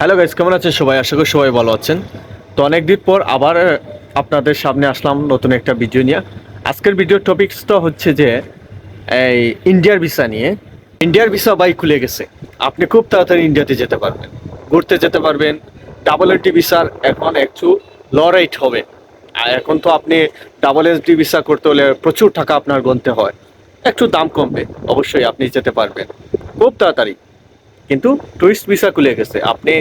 Hello guys, কেমন আছেন সবাই? আশা করি সবাই ভালো আছেন। তো অনেক দিন পর আবার আপনাদের সামনে আসলাম নতুন একটা ভিডিও নিয়ে। আজকের ভিডিওর টপিকসটা হচ্ছে যে এই ইন্ডিয়ার ভিসা নিয়ে। ইন্ডিয়ার ভিসা বাই খুলে গেছে, আপনি খুব তাড়াতাড়ি ইন্ডিয়াতে যেতে পারবেন, ঘুরতে যেতে পারবেন। ডাবল এসডি ভিসার এখন একটু ল রেট হবে। আর এখন তো আপনি ডাবল এসডি ভিসা করতে হলে প্রচুর টাকা আপনার গুনতে হয়, একটু দাম কমবে, অবশ্যই আপনি যেতে পারবেন খুব তাড়াতাড়ি। কিন্তু টুরিস্ট ভিসা খুলে গেছে, আপনি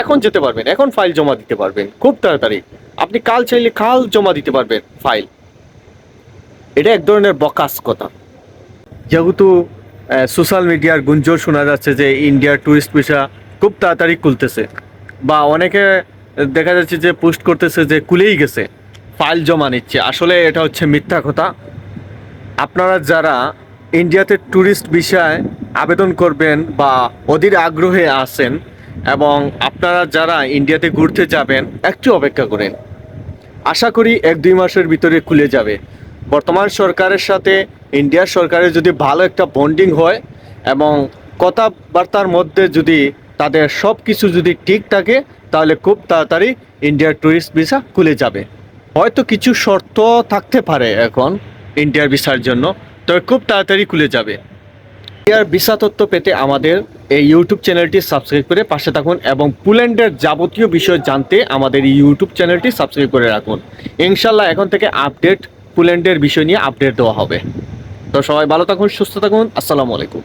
এখন যেতে পারবেন, এখন ফাইল জমা দিতে পারবেন খুব তাড়াতাড়ি। আপনি কাল চাইলে কাল জমা দিতে পারবেন ফাইল। এটা এক ধরনের বকাস কথা। যেহেতু সোশ্যাল মিডিয়ার গুঞ্জন শোনা যাচ্ছে যে ইন্ডিয়ার টুরিস্ট ভিসা খুব তাড়াতাড়ি খুলতেছে, বা অনেকে দেখা যাচ্ছে যে পোস্ট করতেছে যে খুলেই গেছে, ফাইল জমা নিচ্ছে। আসলে এটা হচ্ছে মিথ্যা কথা। আপনারা যারা ইন্ডিয়াতে ট্যুরিস্ট ভিসায় আবেদন করবেন বা অধীর আগ্রহে আছেন, এবং আপনারা যারা ইন্ডিয়াতে ঘুরতে যাবেন, একটু অপেক্ষা করেন। আশা করি 1-2 মাসের ভিতরে খুলে যাবে। বর্তমান সরকারের সাথে ইন্ডিয়ার সরকারের যদি ভালো একটা বন্ডিং হয় এবং কথাবার্তার মধ্যে যদি তাদের সব কিছু যদি ঠিক থাকে, তাহলে খুব তাড়াতাড়ি ইন্ডিয়ার ট্যুরিস্ট ভিসা খুলে যাবে। হয়তো কিছু শর্ত থাকতে পারে এখন ইন্ডিয়ার ভিসার জন্য, তবে খুব তাড়াতাড়ি খুলে যাবে। ইন্ডিয়ার ভিসা তথ্য পেতে আমাদের এই ইউটিউব চ্যানেলটি সাবস্ক্রাইব করে পাশে থাকুন, এবং পোল্যান্ডের যাবতীয় বিষয় জানতে আমাদের এই ইউটিউব চ্যানেলটি সাবস্ক্রাইব করে রাখুন। ইনশাল্লাহ এখন থেকে পোল্যান্ডের বিষয় নিয়ে আপডেট দেওয়া হবে। তো সবাই ভালো থাকুন, সুস্থ থাকুন। আসসালামু আলাইকুম।